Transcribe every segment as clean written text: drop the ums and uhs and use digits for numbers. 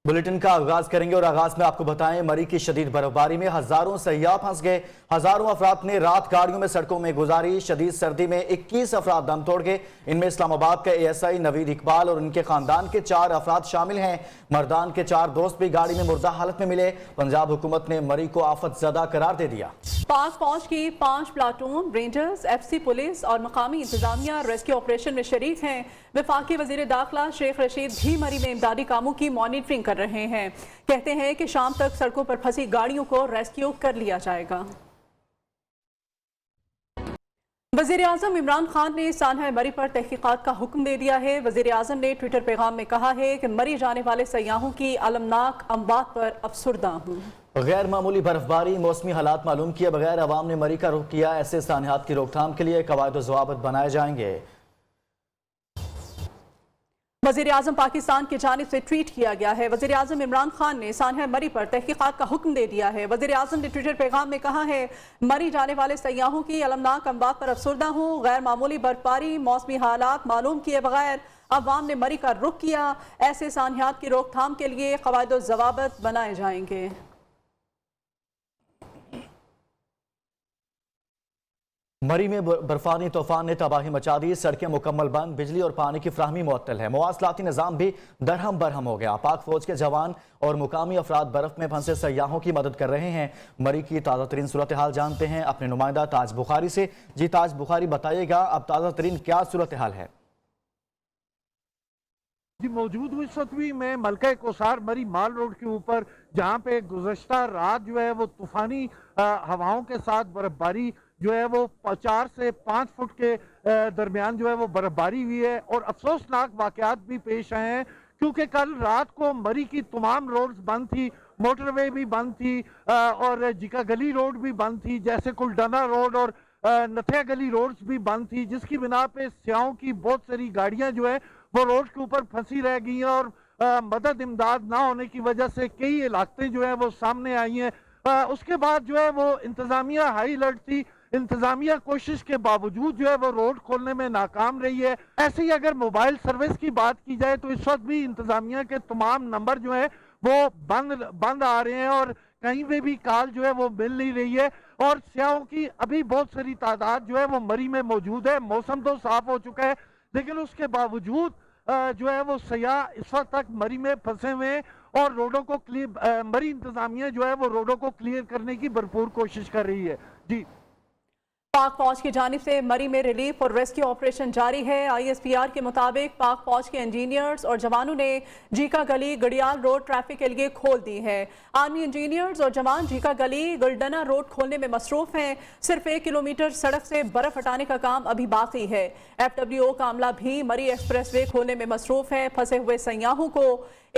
Bulletin का आगाज करेंगे और आगाज में आपको बताएं मरी की शदीद बर्फबारी में हजारों सयाह फंस गए। हजारों अफराद ने रात गाड़ियों में सड़कों में गुजारी। शदीद सर्दी में 21 अफराद दम तोड़ गए। इनमें इस्लामाबाद के एएसआई नवीद इकबाल और उनके खानदान के 4 अफराद शामिल हैं। मर्दान के 4 दोस्त भी गाड़ी में मुर्दा हालत में मिले। पंजाब हुकूमत ने मरी को आफत ज़दा करार दे दिया। पाक फौज की 5 प्लाटून, रेंजर्स, एफसी पुलिस और मकामी इंतजामिया रेस्क्यू ऑपरेशन में शरीक हैं। वफाकी वजीर दाखिला शेख रशीद भी मरी में इमदादी कामों की मॉनिटरिंग कर रहे हैं। कहते हैं कि शाम तक सड़कों पर फंसी गाड़ियों को रेस्क्यू कर लिया जाएगा। वज़ीर आज़म इमरान खान ने सानहा मरी पर तहकीकात का हुक्म दे दिया है। वज़ीर आज़म ने ट्विटर पैगाम में कहा है कि मरी जाने वाले सयाहों की अलमनाक अम्बात पर अफसुर्दा हूँ। गैर मामूली बर्फबारी, मौसमी हालात मालूम किए बगैर अवाम ने मरी का रुख किया। ऐसे सानियात की रोकथाम के लिए कवायद व ज़वाबित बनाए जाएंगे। वज़ीर आज़म पाकिस्तान की जानिब से ट्वीट किया गया है। वज़ीर आज़म इमरान खान ने सानहा मरी पर तहकीकात का हुक्म दे दिया है। वज़ीर आज़म ने ट्विटर पैगाम में कहा है, मरी जाने वाले सयाहों की अलमनाक अम्बात पर अफसुर्दा हूँ। गैर मामूली बर्फबारी, मौसमी हालात मालूम किए बगैर अवाम ने मरी का रुख किया। ऐसे सानियात की रोकथाम के लिए कवायद व ज़वाबित बनाए जाएंगे। मरी में बर्फानी तूफान ने तबाही मचा दी। सड़कें मुकम्मल बंद, बिजली और पानी की फ्राहमी मुअत्तल है। मवासलाती निज़ाम भी दरहम बरहम हो गया। पाक फौज के जवान और मुकामी अफराद बर्फ में फंसे सयाहों की मदद कर रहे हैं। मरी की ताज़ा तरीन सूरत हाल जानते हैं अपने नुमाइंदा ताज बुखारी से। जी ताज बुखारी, बताइएगा अब ताज़ा तरीन क्या सूरत हाल है? जी, मौजूद हूँ इस वक्त भी मैं मलका कोसार मरी माल रोड के ऊपर, जहाँ पे गुज़श्ता रात जो है वो तूफानी हवाओं के साथ बर्फबारी जो है वो 4 से 5 फुट के दरमियान जो है वो बर्फबारी हुई है। और अफसोसनाक वाक़यात भी पेश आए हैं, क्योंकि कल रात को मरी की तमाम रोड्स बंद थी, मोटरवे भी बंद थी और जिका गली रोड भी बंद थी, जैसे कुलडना रोड और नथिया गली रोड्स भी बंद थी, जिसकी बिना पे स्याहों की बहुत सारी गाड़ियां जो है वो रोड के ऊपर फंसी रह गई हैं। और मदद इमदाद ना होने की वजह से कई इलाके जो है वो सामने आई हैं। उसके बाद जो है वो इंतजामिया हाई अलर्ट थी। इंतजामिया कोशिश के बावजूद जो है वो रोड खोलने में नाकाम रही है। ऐसे ही अगर मोबाइल सर्विस की बात की जाए तो इस वक्त भी इंतजामिया के तमाम नंबर जो है वो बंद आ रहे हैं और कहीं पे भी कॉल जो है वो मिल नहीं रही है। और सयाहों की अभी बहुत सारी तादाद जो है वो मरी में मौजूद है। मौसम तो साफ हो चुका है, लेकिन उसके बावजूद जो है वो सयाह इस वक्त तक मरी में फंसे हुए हैं और रोडों को क्लियर मरी इंतजामिया जो है वो रोडों को क्लियर करने की भरपूर कोशिश कर रही है। जी, पाक फौज की जानिब से मरी में रिलीफ और रेस्क्यू ऑपरेशन जारी है। ISPR के मुताबिक पाक फौज के इंजीनियर्स और जवानों ने जीका गली गड़ियाल रोड ट्रैफिक के लिए खोल दी है। आर्मी इंजीनियर्स और जवान जीका गली गुलडना रोड खोलने में मसरूफ हैं। सिर्फ 1 किलोमीटर सड़क से बर्फ हटाने का काम अभी बाकी है। FWO का अमला भी मरी एक्सप्रेस वे खोलने में मसरूफ है। फंसे हुए सयाहों को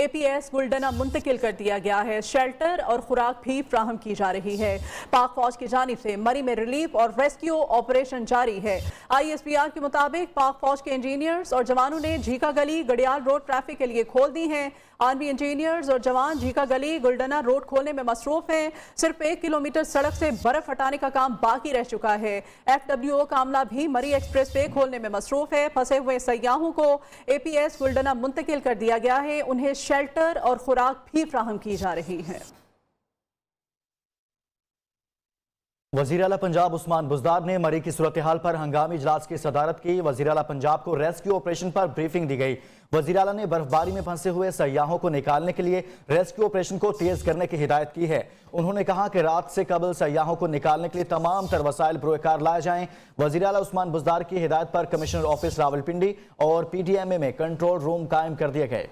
APS गुलडना मुंतकिल कर दिया गया है। शेल्टर और खुराक भी फ्राहम की जा रही है। पाक फौज की जानिब से मरी में रिलीफ और रेस्क्यू ऑपरेशन जारी है। ISPR के मुताबिक पाक फौज के इंजीनियर्स और जवानों ने झीका गली गड़ियाल रोड ट्रैफिक के लिए खोल दी हैं। आर्मी इंजीनियर्स और जवान झीका गली गुलडना रोड खोलने में मसरूफ हैं। सिर्फ 1 किलोमीटर सड़क से बर्फ हटाने का काम बाकी रह चुका है। FWO का अमला भी मरी एक्सप्रेस वे खोलने में मसरूफ है। फंसे हुए सयाहों को APS गुलडना मुंतकिल कर दिया गया है। उन्हें शेल्टर और खुराक भी फ्राहम की जा रही है। वज़ीर आला पंजाब उस्मान बुज़दार ने मरी की सूरत हाल पर हंगामी इजलास की सदारत की। वज़ीर आला पंजाब को रेस्क्यू ऑपरेशन पर ब्रीफिंग दी गई। वज़ीर आला ने बर्फबारी में फंसे हुए सयाहों को निकालने के लिए रेस्क्यू ऑपरेशन को तेज करने की हिदायत की है। उन्होंने कहा कि रात से कबल सयाहों को निकालने के लिए तमाम तर वसाइल बरोकार लाए जाएं। वज़ीर आला उस्मान बुज़दार की हिदायत पर कमिश्नर ऑफिस रावलपिंडी और PDMA में कंट्रोल रूम कायम कर दिए गए।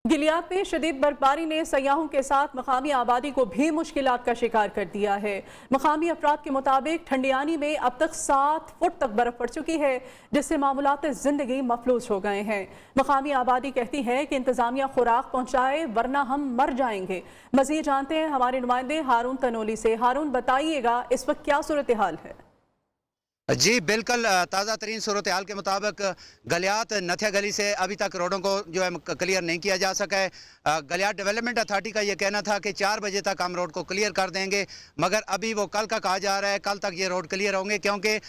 गिलियात में शदीद बर्फबारी ने सयाहों के साथ मकामी आबादी को भी मुश्किलात का शिकार कर दिया है। मकामी अफराद के मुताबिक ठंडियानी में अब तक 7 फुट तक बर्फ पड़ चुकी है, जिससे मामूलात ज़िंदगी मफलूज हो गए हैं। मकामी आबादी कहती है कि इंतज़ामिया खुराक पहुँचाए वरना हम मर जाएंगे। मज़ीद जानते हैं हमारे नुमाइंदे हारून तनोली से। हारून, बताइएगा इस वक्त क्या सूरत हाल है? जी बिल्कुल, ताज़ा तरीन सूरत-ए-हाल के मुताबिक गलियात नथिया गली से अभी तक रोडों को जो है क्लियर नहीं किया जा सका है। गलियात डेवलपमेंट अथॉरिटी का ये कहना था कि 4 बजे तक हम रोड को क्लियर कर देंगे, मगर अभी वो कल का कहा जा रहा है, कल तक ये रोड क्लियर होंगे क्योंकि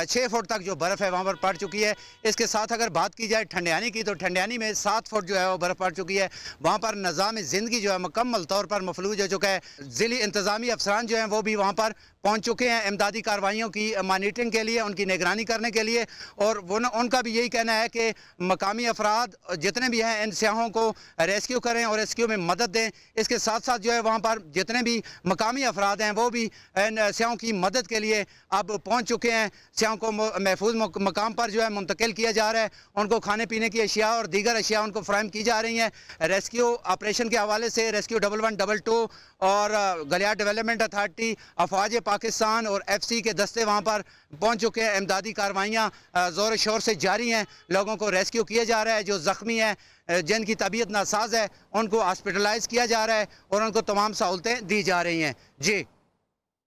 6 फुट तक जो बर्फ़ है वहाँ पर पड़ चुकी है। इसके साथ अगर बात की जाए ठंडियानी की, तो ठंडियानी में 7 फुट जो है वो बर्फ़ पड़ चुकी है। वहाँ पर निज़ाम ज़िंदगी जो है मुकम्मल तौर पर मफलूज हो चुका है। ज़िली इंतज़ामी अफसरान जो हैं वो भी वहाँ पर पहुँच चुके हैं इमदादी कार्रवाइयों की मॉनिटरिंग के लिए, उनकी निगरानी करने के लिए। और उनका भी यही कहना है कि मकामी अफराद जितने भी हैं इन सियाहों को रेस्क्यू करें और रेस्क्यू में मदद दें। इसके साथ साथ जो है वहाँ पर जितने भी मकामी अफराद हैं वो भी इन सियाहों की मदद के लिए अब पहुँच चुके हैं। सियाहों को महफूज मकाम पर जो है मुंतकिल किया जा रहा है, उनको खाने पीने की अशिया और दीगर अशिया उनको फराहम की जा रही हैं। रेस्क्यू ऑपरेशन के हवाले से रेस्क्यू 1122 और गलियात डेवलपमेंट अथॉरिटी, अफवाज पाकिस्तान और FC के दस्ते वहाँ पर पहुँच चुके हैं। इमदादी कार्रवाइयाँ ज़ोर शोर से जारी हैं। लोगों को रेस्क्यू किया जा रहा है, जो ज़ख्मी हैं, जिनकी तबीयत नासाज है, उनको हॉस्पिटलाइज किया जा रहा है और उनको तमाम सहूलतें दी जा रही हैं। जी,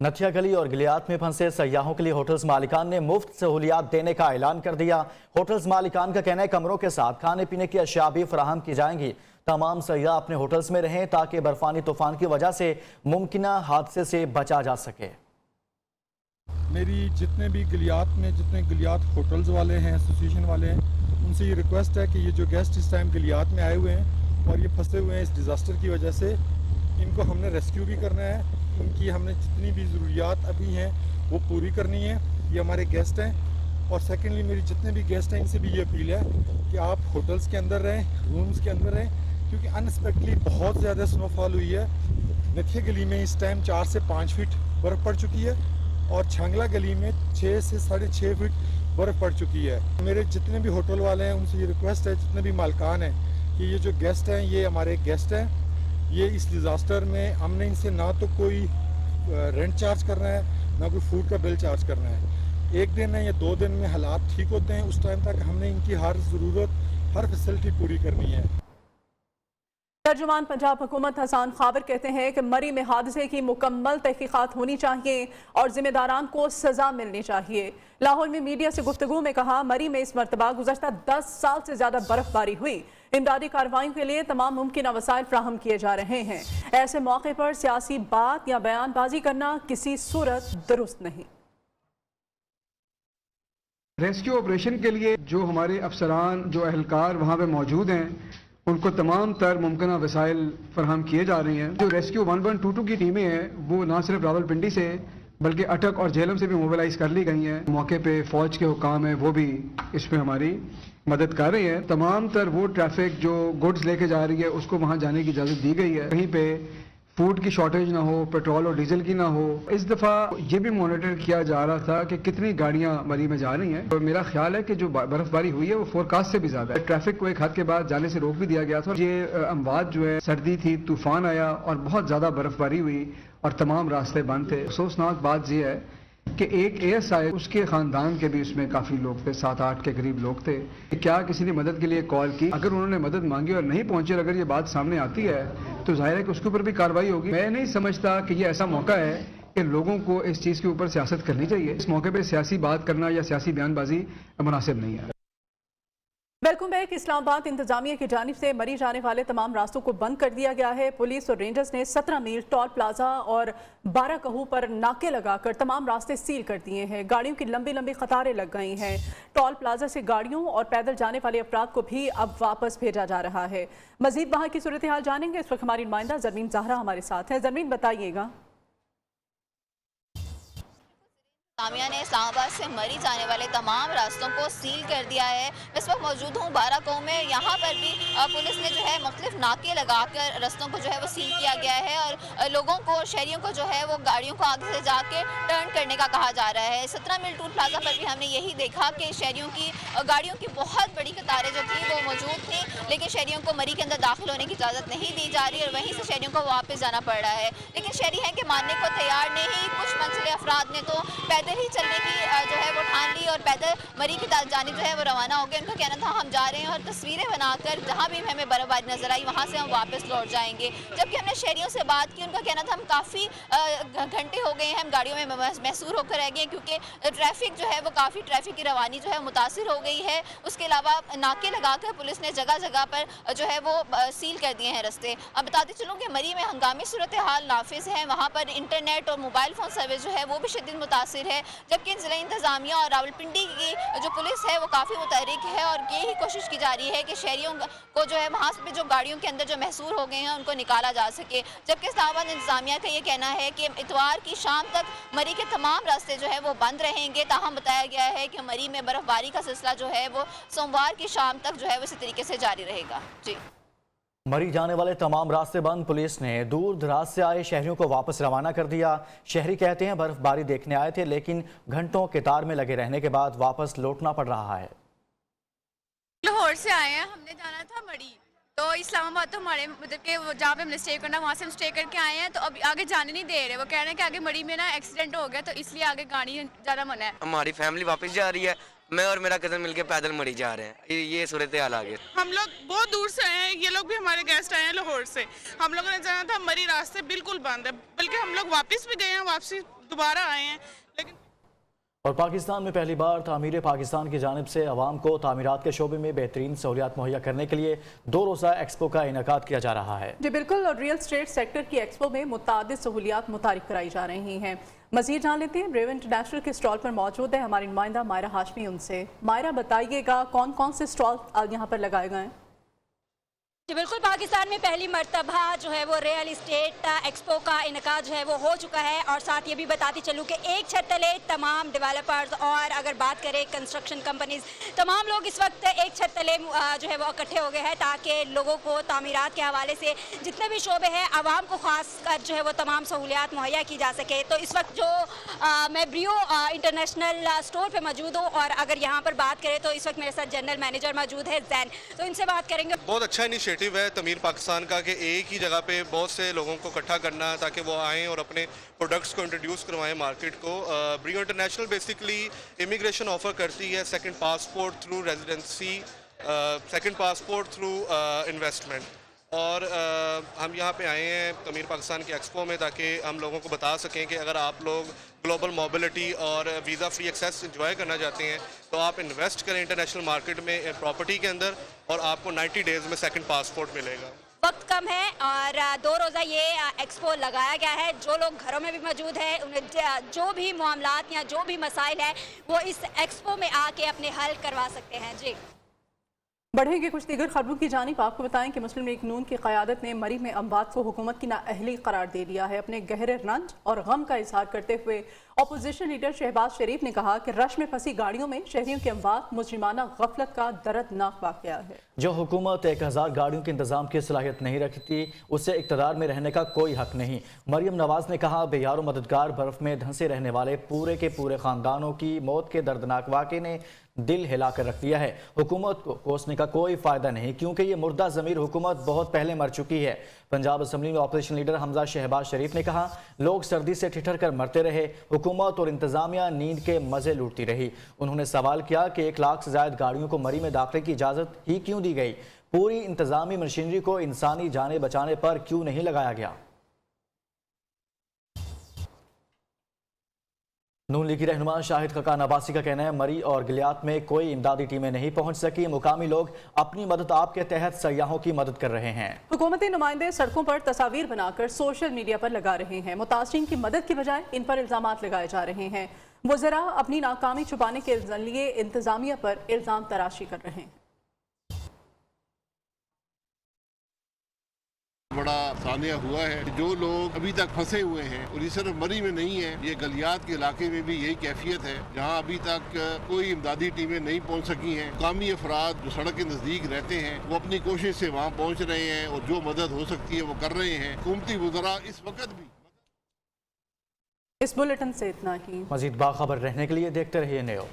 नथिया गली और गलियात में फंसे सयाहों के लिए होटल्स मालिकान ने मुफ्त सहूलियात देने का ऐलान कर दिया। होटल्स मालिकान का कहना है कमरों के साथ खाने पीने की अशिया भी फराहम की जाएंगी। तमाम सयाह अपने होटल्स में रहें ताकि बर्फानी तूफान की वजह से मुमकिना हादसे से बचा जा सके। मेरी जितने भी गलियात में जितने गलियात होटल्स वाले हैं, एसोसिएशन वाले हैं, उनसे ये रिक्वेस्ट है कि ये जो गेस्ट इस टाइम गलियात में आए हुए हैं और ये फंसे हुए हैं इस डिज़ास्टर की वजह से, इनको हमने रेस्क्यू भी करना है। इनकी हमने जितनी भी ज़रूरियात अभी हैं वो पूरी करनी है। ये हमारे गेस्ट हैं। और सेकेंडली मेरी जितने भी गेस्ट हैं इनसे भी ये अपील है कि आप होटल्स के अंदर रहें, रूम्स के अंदर रहें, क्योंकि अनएक्सपेक्टली बहुत ज़्यादा स्नोफॉल हुई है। नथिया गली में इस टाइम 4 से 5 फीट बर्फ़ पड़ चुकी है और छांगला गली में 6 से 6.5 फीट बर्फ़ पड़ चुकी है। मेरे जितने भी होटल वाले हैं उनसे ये रिक्वेस्ट है, जितने भी मालकान हैं, कि ये जो गेस्ट हैं ये हमारे गेस्ट हैं। ये इस डिज़ास्टर में हमने इनसे ना तो कोई रेंट चार्ज करना है, ना कोई फूड का बिल चार्ज करना है। 1 दिन है या 2 दिन में हालात ठीक होते हैं, उस टाइम तक हमने इनकी हर ज़रूरत, हर फैसिलिटी पूरी करनी है। तर्जुमान पंजाब हुकूमत हसन खाबर कहते हैं कि मरी में हादसे की मुकम्मल तहकीकात होनी चाहिए और जिम्मेदारान को सजा मिलनी चाहिए। लाहौर में मीडिया से गुफ्तगू में कहा, मरी में इस मरतबा गुज़श्ता 10 साल से ज़्यादा बर्फबारी हुई। इमदादी कार्रवाइयों के लिए तमाम मुमकिन वसाइल फ्राहम किए जा रहे हैं। ऐसे मौके पर सियासी बात या बयानबाजी करना किसी सूरत दुरुस्त नहीं। रेस्क्यू ऑपरेशन के लिए जो हमारे अफसरान, जो अहलकार वहाँ पे मौजूद हैं, उनको तमाम तर मुमकिन वसाइल फराहम किए जा रही हैं। जो रेस्क्यू 1122 की टीमें हैं वो ना सिर्फ रावलपिंडी से बल्कि अटक और झेलम से भी मोबिलाइज कर ली गई हैं। मौके पे फौज के हुकाम हैं वो भी इसमें हमारी मदद कर रही है। तमाम तर वो ट्रैफिक जो गुड्स लेके जा रही है उसको वहाँ जाने की इजाज़त दी गई है। कहीं पे फूड की शॉर्टेज ना हो, पेट्रोल और डीजल की ना हो। इस दफ़ा ये भी मॉनिटर किया जा रहा था कि कितनी गाड़ियाँ मरी में जा रही हैं। तो मेरा ख्याल है कि जो बर्फबारी हुई है वो फोरकास्ट से भी ज़्यादा है। ट्रैफिक को एक हद के बाद जाने से रोक भी दिया गया था। ये अमवात जो है, सर्दी थी, तूफान आया और बहुत ज़्यादा बर्फबारी हुई और तमाम रास्ते बंद थे। अफसोसनाक बात यह है कि एक ASI, उसके ख़ानदान के भी उसमें काफ़ी लोग थे, 7-8 के करीब लोग थे। क्या किसी ने मदद के लिए कॉल की? अगर उन्होंने मदद मांगी और नहीं पहुंचे और अगर ये बात सामने आती है तो जाहिर है कि उसके ऊपर भी कार्रवाई होगी। मैं नहीं समझता कि ये ऐसा मौका है कि लोगों को इस चीज़ के ऊपर सियासत करनी चाहिए। इस मौके पर सियासी बात करना या सियासी बयानबाजी मुनासिब नहीं है। Welcome back. इस्लामाबाद इंतजामिया की जानिब से मरी जाने वाले तमाम रास्तों को बंद कर दिया गया है। पुलिस और रेंजर्स ने 17 मील, टोल प्लाजा और 12 कहू पर नाके लगाकर तमाम रास्ते सील कर दिए हैं। गाड़ियों की लंबी लंबी कतारें लग गई हैं। टोल प्लाजा से गाड़ियों और पैदल जाने वाले अफराद को भी अब वापस भेजा जा रहा है। मजीद वहाँ की सूरत हाल जानेंगे। इस वक्त हमारी नुमाइंदा जरमीन ज़हरा हमारे साथ है। जरमीन, बताइएगा। इंतजामिया ने इस्लामाबाद से मरी जाने वाले तमाम रास्तों को सील कर दिया है। इस वक्त मौजूद हूँ 12 कहू में। यहाँ पर भी पुलिस ने जो है मुख्तलिफ नाके लगाकर रास्तों को जो है वो सील किया गया है और लोगों को, शहरियों को जो है वो गाड़ियों को आगे से जाके टर्न करने का कहा जा रहा है। 17 मील टोल प्लाजा पर भी हमने यही देखा कि शहरियों की गाड़ियों की बहुत बड़ी कतारें जो थी वो मौजूद थी, लेकिन शहरियों को मरी के अंदर दाखिल होने की इजाज़त नहीं दी जा रही और वहीं से शहरियों को वापस जाना पड़ रहा है। लेकिन शहरी हैं कि मानने को तैयार नहीं। कुछ मंजिले अफराद ने तो पैदल ही चलने की जो है वो ठान ली और पैदल मरी मरी की जानिब जो है वो रवाना हो गए। उनका कहना था हम जा रहे हैं और तस्वीरें बनाकर जहाँ भी हमें बर्फबारी नजर आई वहाँ से हम वापस लौट जाएंगे। जबकि हमने शहरियों से बात की, उनका कहना था हम काफ़ी घंटे हो गए हैं, हम गाड़ियों में महसूर होकर रह गए क्योंकि ट्रैफिक जो है वो काफ़ी ट्रैफिक की रवानी जो है मुतासिर हो गई है। उसके अलावा नाके लगाकर पुलिस ने जगह जगह पर जो है वो सील कर दिए हैं रास्ते। अब बताते चलूँ कि मरी में हंगामी सूरत हाल नाफिज है, वहाँ पर इंटरनेट और मोबाइल फ़ोन सर्विस जो है वो भी शदीद मुतासिर है। जबकि ज़िला इंतज़ामिया और रावलपिंडी की जो पुलिस है वो काफ़ी मुतहरिक है और यही कोशिश की जा रही है कि शहरियों को जो है वहाँ पे जो गाड़ियों के अंदर जो महसूर हो गए हैं उनको निकाला जा सके। जबकि इस्लामाबाद इंतज़ामिया का ये कहना है कि इतवार की शाम तक मरी के तमाम रास्ते जो है वो बंद रहेंगे। ताहम बताया गया है कि मरी में बर्फबारी का सिलसिला जो है वो सोमवार की शाम तक जो है वो इसी तरीके से जारी रहेगा। जी, मरी जाने वाले तमाम रास्ते बंद। पुलिस ने दूर दराज से आए शहरियों को वापस रवाना कर दिया। शहरी कहते हैं बर्फबारी देखने आए थे लेकिन घंटों कतार में लगे रहने के बाद वापस लौटना पड़ रहा है। लाहौर से आए हैं, हमने जाना था मरी, तो इस्लामाबाद तो हमारे मतलब कि जहाँ पे हमने स्टे करना वहाँ से हम स्टे करके आए हैं, तो अभी आगे जाने नहीं दे रहे। वो कह रहे हैं कि आगे मरी में ना एक्सीडेंट हो गया तो इसलिए आगे गाड़ी जाना मना है। हमारी फैमिली वापस जा रही है, मैं और मेरा कज़न मिलके पैदल मरी जा रहे हैं। ये सूरत हाल आ गई। हम लोग बहुत दूर से आए हैं, ये लोग भी हमारे गेस्ट आए हैं लाहौर से। हम लोगों ने जाना था मरी, रास्ते बिल्कुल बंद है, बल्कि हम लोग वापस भी गए हैं, वापसी दोबारा आए हैं। लेकिन और पाकिस्तान में पहली बार तामीर पाकिस्तान की जानिब से अवाम को तामीरात के शोबे में बेहतरीन सहूलियात मुहैया करने के लिए 2 रोज़ा एक्सपो का इनेकाद किया जा रहा है। जी बिल्कुल, और रियल स्टेट सेक्टर की एक्सपो में मुतादिद सहूलियात मुतारिफ कराई जा रही हैं। मज़ीद जान लेते हैं, ब्रेव इंटरनेशनल के स्टॉल पर मौजूद है हमारी नुमाइंदा मायरा हाशमी। उनसे मायरा बताइएगा कौन कौन से स्टॉल यहाँ पर लगाए गए हैं? जी बिल्कुल, पाकिस्तान में पहली मरतबा जो है वो रियल इस्टेट एक्सपो का इनका जो है वो हो चुका है। और साथ ये भी बताती चलूँ कि एक छत तले तमाम डेवलपर्स और अगर बात करें कंस्ट्रक्शन कंपनीज, तमाम लोग इस वक्त एक छत तले जो है वो इकट्ठे हो गए हैं ताकि लोगों को तामीरात के हवाले से जितने भी शोबे हैं आवाम को खास कर जो है वो तमाम सहूलियात मुहैया की जा सके। तो इस वक्त जो मैं ब्रियो इंटरनेशनल स्टोर पर मौजूद हूँ और अगर यहाँ पर बात करें तो इस वक्त मेरे साथ जनरल मैनेजर मौजूद है जैन, तो इनसे बात करेंगे। बहुत अच्छा इनिशिएटिव है तमीर पाकिस्तान का कि एक ही जगह पे बहुत से लोगों को इकट्ठा करना ताकि वो आएँ और अपने प्रोडक्ट्स को इंट्रोड्यूस करवाएं मार्केट को। Brio international basically immigration offer करती है, second passport through residency, second passport through investment. और हम यहाँ पे आए हैं तमीर पाकिस्तान की एक्सपो में ताकि हम लोगों को बता सकें कि अगर आप लोग ग्लोबल मोबिलिटी और वीज़ा फ्री एक्सेस इंजॉय करना चाहते हैं तो आप इन्वेस्ट करें इंटरनेशनल मार्केट में प्रॉपर्टी के अंदर और आपको 90 डेज़ में सेकंड पासपोर्ट मिलेगा। वक्त कम है और 2 रोज़ा ये एक्सपो लगाया गया है। जो लोग घरों में भी मौजूद है उन्हें जो भी मामलात या जो भी मसाइल है वो इस एक्सपो में आके अपने हल करवा सकते हैं। जी बढ़ेंगे कुछ दीगर खबरों की जानिब। आपको बताएं कि मुस्लिम लीग नून की क़यादत ने मरी में अमवात को हुकूमत की नाअहली करार दे दिया है। अपने गहरे रंज और गम का इजहार करते हुए अपोजिशन लीडर शहबाज शरीफ ने कहा कि रश में फंसी गाड़ियों में शहरियों की अमवात मुजरिमाना गफलत का दर्दनाक वाक़या है। जो हुकूमत 1000 गाड़ियों के इंतजाम की सलाहियत नहीं रखती उसे इक़्तिदार में रहने का कोई हक नहीं। मरियम नवाज ने कहा बेयारो मददगार बर्फ में धंसे रहने वाले पूरे के पूरे ख़ानदानों की मौत के दर्दनाक वाक़े ने दिल हिला कर रख दिया है। हुकूमत को कोसने का कोई फ़ायदा नहीं क्योंकि ये मुर्दा ज़मीर हुकूमत बहुत पहले मर चुकी है। पंजाब असम्बली में अपोजिशन लीडर हमजा शहबाज शरीफ ने कहा लोग सर्दी से ठिठर कर मरते रहे, हुकूमत और इंतज़ामिया नींद के मज़े लूटती रही। उन्होंने सवाल किया कि 1 लाख से ज़ायद गाड़ियों को मरी में दाखिले की इजाज़त ही क्यों दी गई, पूरी इंतज़ामी मशीनरी को इंसानी जानें बचाने पर क्यों नहीं लगाया गया। नून लीगी रहनुमा शाहिद खकान अब्बासी का कहना है मरी और गिलियात में कोई इमदादी टीमें नहीं पहुंच सकी, मुकामी लोग अपनी मदद आप के तहत सयाहों की मदद कर रहे हैं। हुकूमती नुमाइंदे सड़कों पर तस्वीर बनाकर सोशल मीडिया पर लगा रहे हैं, मुतासरीन की मदद की बजाय इन पर इल्जामात लगाए जा रहे हैं। वज़रा अपनी नाकामी छुपाने के लिए इंतजामिया पर इल्जाम तराशी कर रहे हैं। बड़ा सानिया हुआ है। जो लोग अभी तक फंसे हुए हैं और ये सिर्फ मरी में नहीं है, ये गलियात के इलाके में भी यही कैफियत है जहाँ अभी तक कोई इमदादी टीमें नहीं पहुँच सकी हैं। मुकामी अफराद जो सड़क के नज़दीक रहते हैं वो अपनी कोशिश से वहाँ पहुँच रहे हैं और जो मदद हो सकती है वो कर रहे हैं। हुकूमती वज़रा इस वक्त भी। इस बुलेटिन से इतना ही। मज़ीद बाखबर रहने के लिए देखते रहिए नेओ।